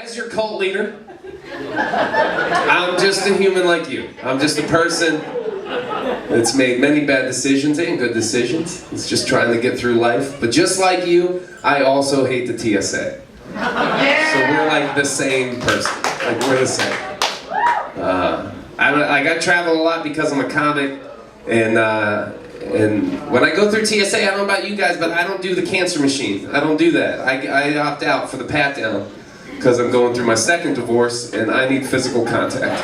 as your cult leader. I'm just a human like you. I'm just a person that's made many bad decisions and good decisions. It's just trying to get through life. But just like you, I also hate the TSA. So we're like the same person. Like we're the same. I travel a lot because I'm a comic, and when I go through TSA, I don't know about you guys, but I don't do the cancer machine. I don't do that. I opt out for the pat down because I'm going through my second divorce and I need physical contact.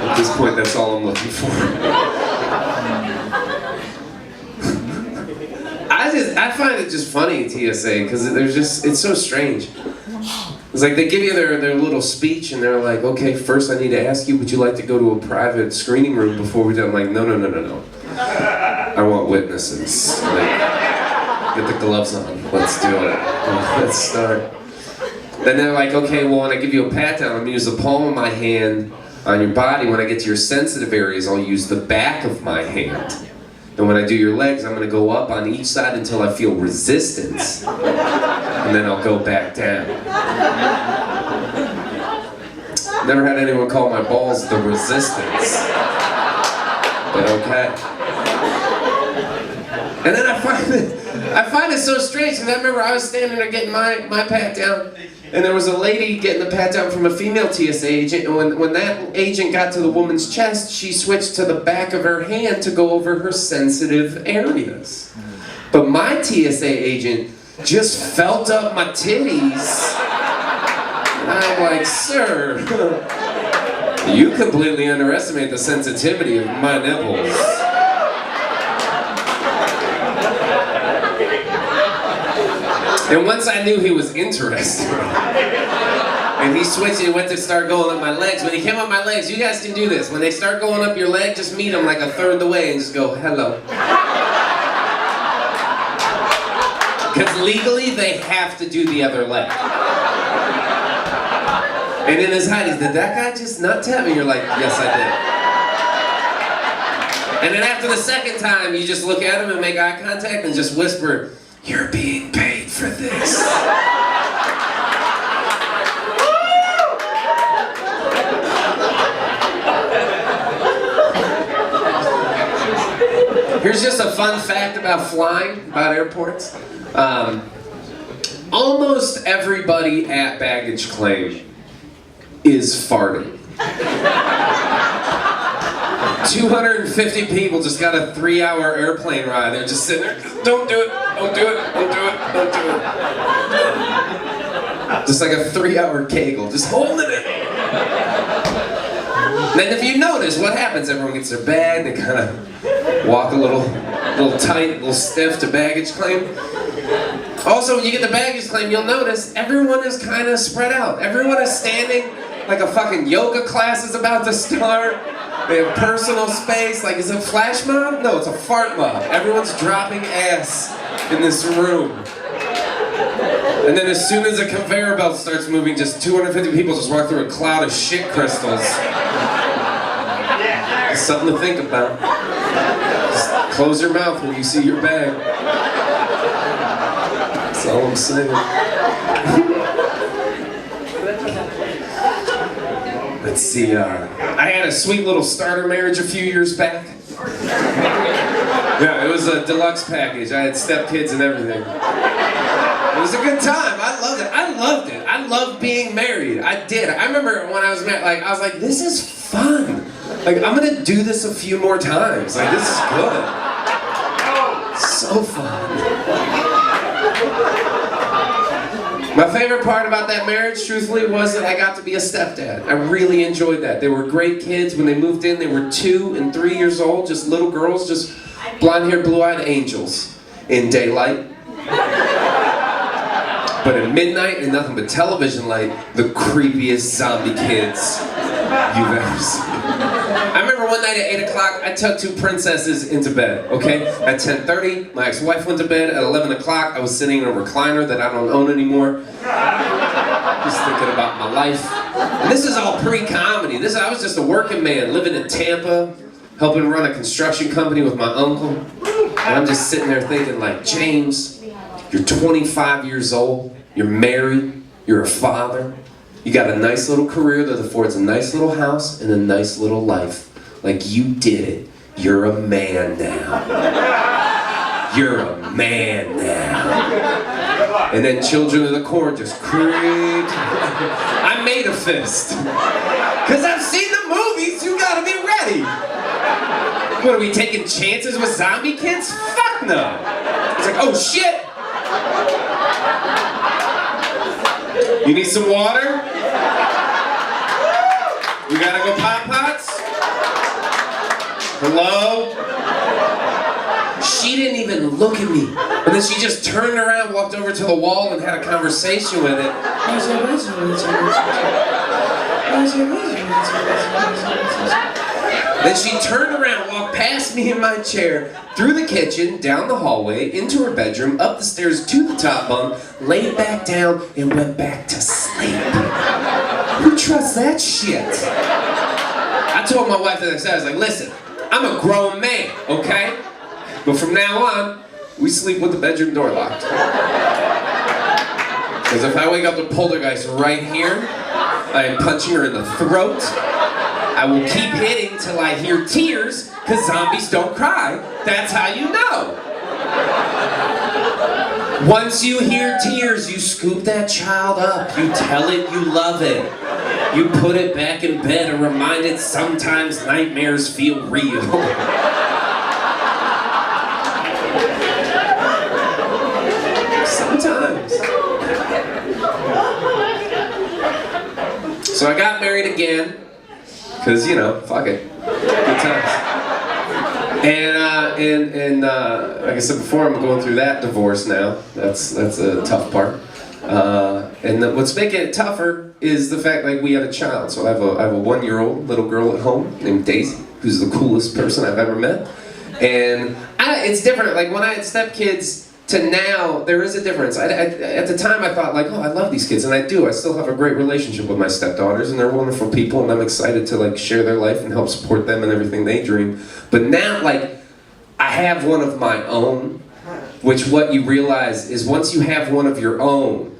At this point, that's all I'm looking for. I find it just funny, TSA, because it's so strange. It's like they give you their little speech and they're like, okay, first I need to ask you, would you like to go to a private screening room before we do it? I'm like, no. I want witnesses. Like, get the gloves on. Let's do it. Let's start. Then they're like, okay, well, when I give you a pat down, I'm going to use the palm of my hand on your body. When I get to your sensitive areas, I'll use the back of my hand. And when I do your legs, I'm going to go up on each side until I feel resistance. And then I'll go back down. Never had anyone call my balls the resistance. But okay. And then I find it so strange, because I remember I was standing there getting my pat down, and there was a lady getting the pat down from a female TSA agent, and when that agent got to the woman's chest, she switched to the back of her hand to go over her sensitive areas. But my TSA agent just felt up my titties, and I'm like, sir, you completely underestimate the sensitivity of my nipples. And once I knew he was interested, and he switched and went to start going up my legs. When he came up my legs, you guys can do this. When they start going up your leg, just meet them like a third of the way and just go, hello. Because legally, they have to do the other leg. And in his head, did that guy just nut tap me? You're like, yes, I did. And then after the second time, you just look at him and make eye contact and just whisper, you're being paid for this. Here's just a fun fact about flying, about airports. Almost everybody at baggage claim is farting. 250 people just got a 3-hour airplane ride. They're just sitting there, don't do it, don't do it, don't do it, don't do it. Just like a 3-hour kegel, just holding it. And then if you notice, what happens? Everyone gets their bag, they kind of walk a little tight, a little stiff to baggage claim. Also, when you get the baggage claim, you'll notice everyone is kind of spread out. Everyone is standing like a fucking yoga class is about to start. They have personal space. Like, is it a flash mob? No, it's a fart mob. Everyone's dropping ass in this room. And then as soon as a conveyor belt starts moving, just 250 people just walk through a cloud of shit crystals. It's something to think about. Just close your mouth when you see your bag. That's all I'm saying. Let's see, I had a sweet little starter marriage a few years back. Yeah, it was a deluxe package. I had stepkids and everything. It was a good time. I loved it. I loved being married. I did. I remember when I was married, like, I was like, this is fun. Like, I'm gonna do this a few more times. Like, this is good. So fun. My favorite part about that marriage, truthfully, was that I got to be a stepdad. I really enjoyed that. They were great kids. When they moved in, they were 2 and 3 years old, just little girls, just blonde-haired, blue-eyed angels in daylight. But at midnight, in nothing but television light, the creepiest zombie kids you've ever seen. I remember one night at 8 o'clock, I tucked 2 princesses into bed, okay? At 10:30, my ex-wife went to bed. At 11 o'clock, I was sitting in a recliner that I don't own anymore. Just thinking about my life. And this is all pre-comedy. I was just a working man living in Tampa, helping run a construction company with my uncle. And I'm just sitting there thinking like, James, you're 25 years old, you're married, You're a father. You got a nice little career that affords a nice little house and a nice little life. Like, you did it. You're a man now. You're a man now. And then Children of the Corn just creeped. I made a fist. Because I've seen the movies, you gotta be ready. What, are we taking chances with zombie kids? Fuck no. It's like, oh shit. You need some water? You gotta go pop pots? Hello? She didn't even look at me. And then she just turned around, walked over to the wall, and had a conversation with it. Then she turned around, walked past me in my chair, through the kitchen, down the hallway, into her bedroom, up the stairs to the top bunk, laid back down, and went back to sleep. Who trusts that shit? I told my wife the next day, I was like, listen, I'm a grown man, okay? But from now on, we sleep with the bedroom door locked. Because if I wake up to poltergeist right here, I am punching her in the throat. I will keep hitting till I hear tears, because zombies don't cry. That's how you know. Once you hear tears, you scoop that child up. You tell it you love it. You put it back in bed and remind it sometimes nightmares feel real. Sometimes. So I got married again. Because, you know, fuck it. Good times. And like I said before, I'm going through that divorce now. That's a tough part. And what's making it tougher is the fact, like, we had a child. So I have a 1-year-old little girl at home named Daisy, who's the coolest person I've ever met. And it's different. Like, when I had stepkids to now, there is a difference. At the time, I thought, like, oh, I love these kids, and I do. I still have a great relationship with my stepdaughters, and they're wonderful people, and I'm excited to, like, share their life and help support them and everything they dream. But now, like, I have one of my own, which what you realize is once you have one of your own,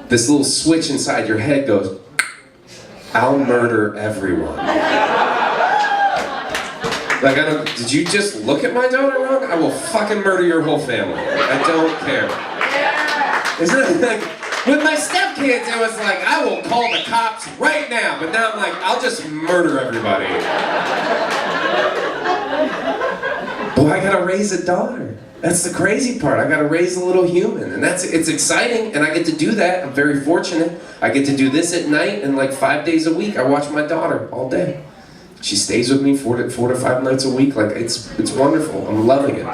this little switch inside your head goes, I'll murder everyone. Like, did you just look at my daughter wrong? I will fucking murder your whole family. I don't care. Isn't it like, with my stepkids, it was like, I will call the cops right now. But now I'm like, I'll just murder everybody. Boy, I gotta raise a daughter. That's the crazy part. I gotta raise a little human. And it's exciting, and I get to do that. I'm very fortunate. I get to do this at night, and like 5 days a week, I watch my daughter all day. She stays with me 4 to 5 nights a week. Like, it's wonderful. I'm loving it.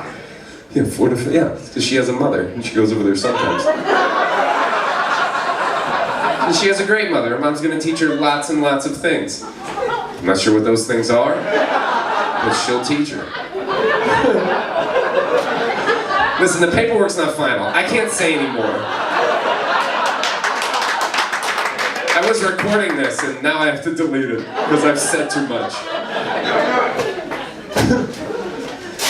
Yeah, because she has a mother, and she goes over there sometimes. And she has a great mother. Her mom's gonna teach her lots and lots of things. I'm not sure what those things are, but she'll teach her. Listen, the paperwork's not final. I can't say anymore. I was recording this, and now I have to delete it, because I've said too much.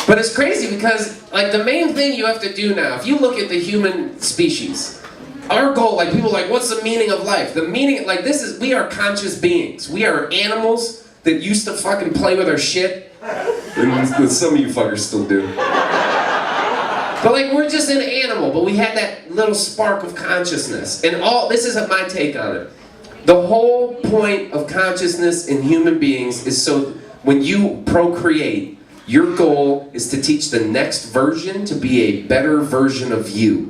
But it's crazy, because, like, the main thing you have to do now, if you look at the human species, our goal, like, people are like, what's the meaning of life? The meaning, like, we are conscious beings. We are animals that used to fucking play with our shit, and some of you fuckers still do. But, like, we're just an animal, but we had that little spark of consciousness. And this is my take on it. The whole point of consciousness in human beings is so when you procreate, your goal is to teach the next version to be a better version of you.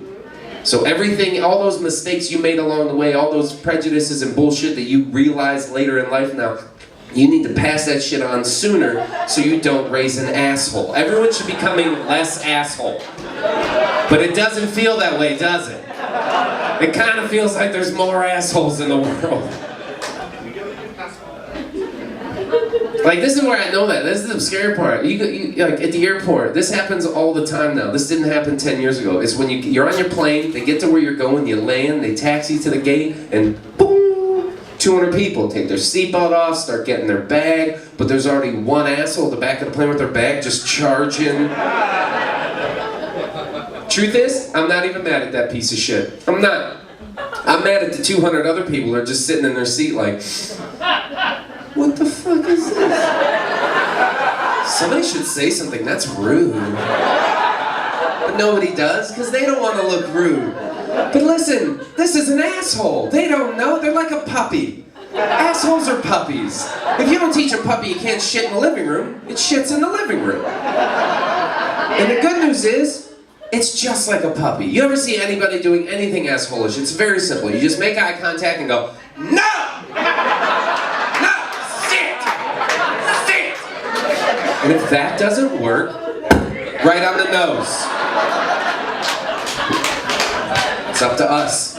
So everything, all those mistakes you made along the way, all those prejudices and bullshit that you realize later in life now, you need to pass that shit on sooner so you don't raise an asshole. Everyone should be becoming less asshole. But it doesn't feel that way, does it? It kind of feels like there's more assholes in the world. Like, this is where I know that. This is the scary part. Like, at the airport, this happens all the time now. This didn't happen 10 years ago. It's when you're on your plane, they get to where you're going, you land, they taxi you to the gate, and boom, 200 people take their seatbelt off, start getting their bag, but there's already one asshole at the back of the plane with their bag just charging. Truth is, I'm not even mad at that piece of shit. I'm not. I'm mad at the 200 other people who are just sitting in their seat like, what the fuck is this? Somebody should say something, that's rude. But nobody does, because they don't want to look rude. But listen, this is an asshole. They don't know, they're like a puppy. Assholes are puppies. If you don't teach a puppy you can't shit in the living room, it shits in the living room. And the good news is, it's just like a puppy. You ever see anybody doing anything assholish? It's very simple. You just make eye contact and go, no! No! Sit! Sit! And if that doesn't work, right on the nose. It's up to us.